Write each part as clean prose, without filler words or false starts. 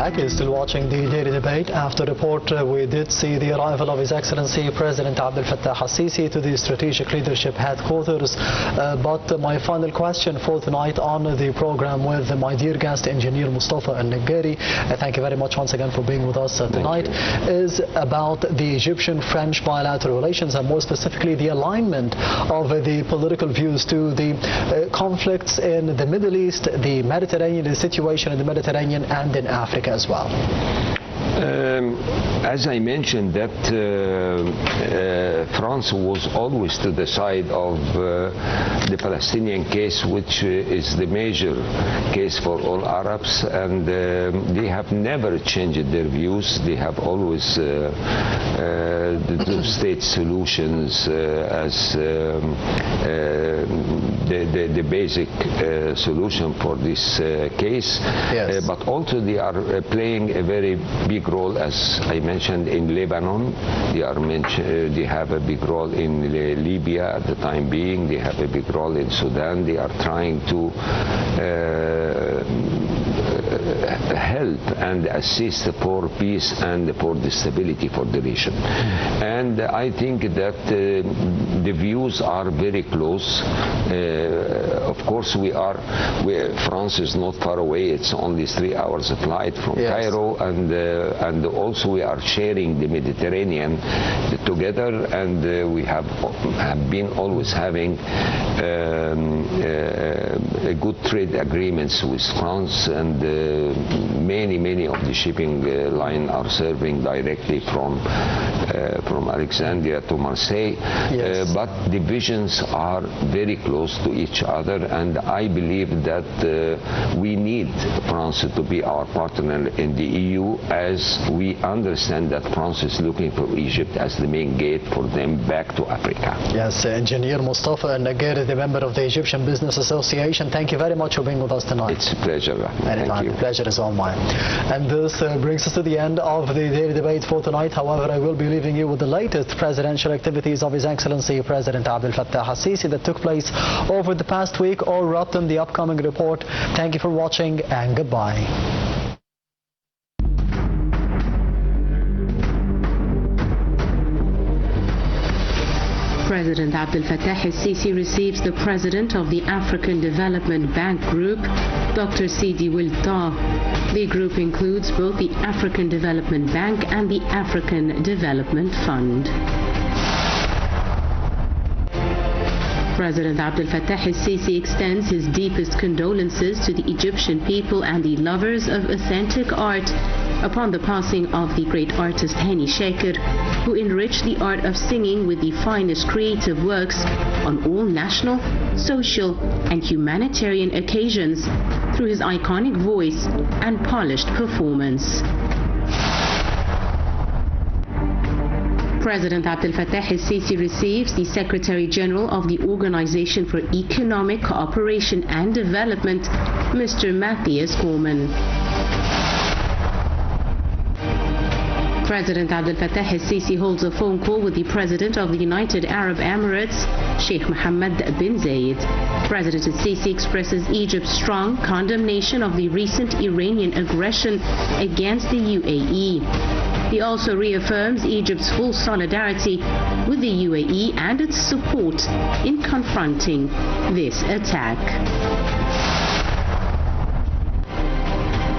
back. You're still watching the daily debate. After the report, we did see the arrival of His Excellency President Abdel Fattah al-Sisi to the Strategic Leadership Headquarters. But my final question for tonight on the program with my dear guest, Engineer Mostafa and Naggari, thank you very much once again for being with us tonight, is about the Egyptian-French bilateral relations, and more specifically the alignment of the political views to the conflicts in the Middle East, the Mediterranean, the situation in the Mediterranean and in Africa as well. As I mentioned, that France was always to the side of the Palestinian case, which is the major case for all Arabs, and they have never changed their views. They have always the two-state solutions as the basic solution for this case. Yes. But also they are playing a very big role, as I mentioned, in Lebanon. They have a big role in Libya at the time being. They have a big role in Sudan. They are trying to help and assist for peace and for the stability for the region. And I think that the views are very close. Of course, France is not far away. It's only 3 hours of flight from Cairo, and also we are sharing the Mediterranean together, and we have been always having a good trade agreements with France, and many of the shipping line are serving directly from Alexandria to Marseille. Yes. But the visions are very close to each other, and I believe that we need France to be our partner in the EU, as we understand that France is looking for Egypt as the main gate for them back to Africa. Yes, Engineer Mostafa and Naggari, the member of the Egyptian Business Association, thank you very much for being with us tonight. It's a pleasure. Anytime. The pleasure is all mine. And this brings us to the end of the daily debate for tonight. However, I will be leaving you with the latest presidential activities of His Excellency President Abdel Fattah al-Sisi that took place over the past week, all wrapped in the upcoming report. Thank you for watching, and goodbye. President Abdel Fattah al-Sisi receives the President of the African Development Bank Group, Dr. Sidi Wilta. The group includes both the African Development Bank and the African Development Fund. President Abdel Fattah al-Sisi extends his deepest condolences to the Egyptian people and the lovers of authentic art upon the passing of the great artist Hani Shaker, who enriched the art of singing with the finest creative works on all national, social, and humanitarian occasions through his iconic voice and polished performance. President Abdel Fattah al-Sisi receives the Secretary General of the Organization for Economic Cooperation and Development, Mr. Matthias Gorman. President Abdel Fattah al-Sisi holds a phone call with the President of the United Arab Emirates, Sheikh Mohammed bin Zayed. President al-Sisi expresses Egypt's strong condemnation of the recent Iranian aggression against the UAE. He also reaffirms Egypt's full solidarity with the UAE and its support in confronting this attack.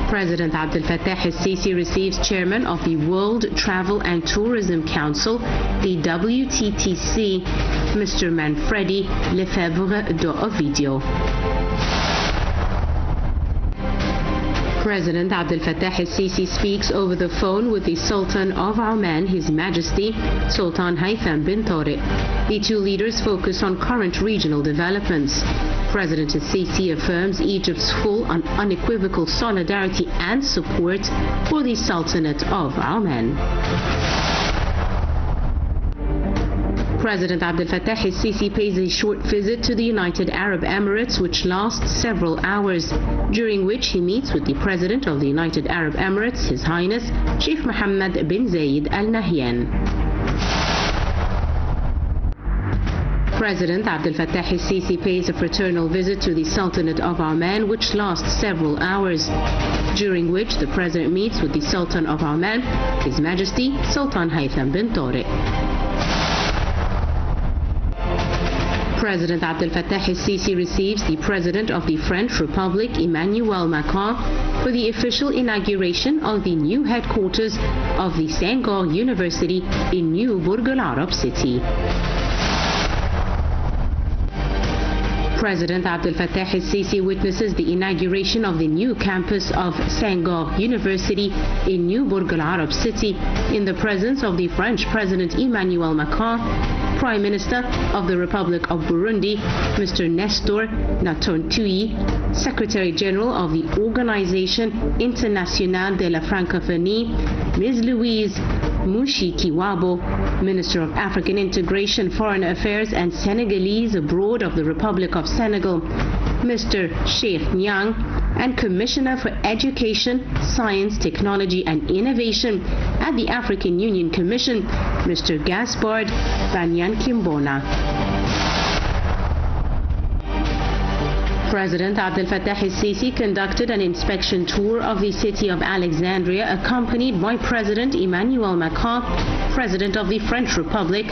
President Abdel Fattah al-Sisi receives Chairman of the World Travel and Tourism Council, the WTTC, Mr. Manfredi Lefebvre d'Ovidio. President Abdel Fattah al-Sisi speaks over the phone with the Sultan of Oman, His Majesty Sultan Haytham bin Tariq. The two leaders focus on current regional developments. President al-Sisi affirms Egypt's full and unequivocal solidarity and support for the Sultanate of Oman. President Abdel Fattah al-Sisi pays a short visit to the United Arab Emirates, which lasts several hours, during which he meets with the President of the United Arab Emirates, His Highness Sheikh Mohammed bin Zayed Al Nahyan. President Abdel Fattah al-Sisi pays a fraternal visit to the Sultanate of Oman, which lasts several hours, during which the President meets with the Sultan of Oman, His Majesty Sultan Haytham bin Tariq. President Abdel Fattah al-Sisi receives the President of the French Republic, Emmanuel Macron, for the official inauguration of the new headquarters of the Senghor University in New Burj Al Arab City. President Abdel Fattah al-Sisi witnesses the inauguration of the new campus of Senghor University in New Burj Al Arab City in the presence of the French President Emmanuel Macron, Prime Minister of the Republic of Burundi, Mr. Nestor Natontui, Secretary General of the Organisation Internationale de la Francophonie, Ms. Louise Mushikiwabo, Minister of African Integration, Foreign Affairs and Senegalese abroad of the Republic of Senegal, Mr. Sheikh Nyang, and Commissioner for Education, Science, Technology and Innovation at the African Union Commission, Mr. Gaspard Banyankimbona. President Abdel Fattah al-Sisi conducted an inspection tour of the city of Alexandria, accompanied by President Emmanuel Macron, President of the French Republic,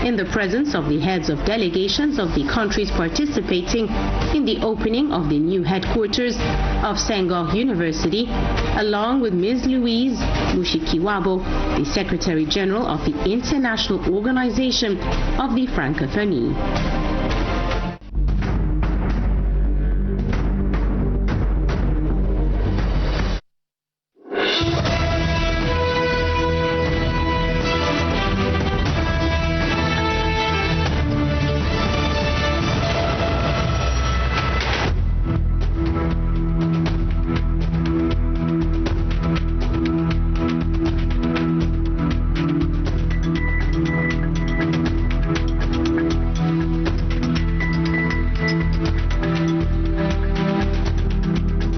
in the presence of the heads of delegations of the countries participating in the opening of the new headquarters of Senghor University, along with Ms. Louise Mushikiwabo, the Secretary General of the International Organization of the Francophonie.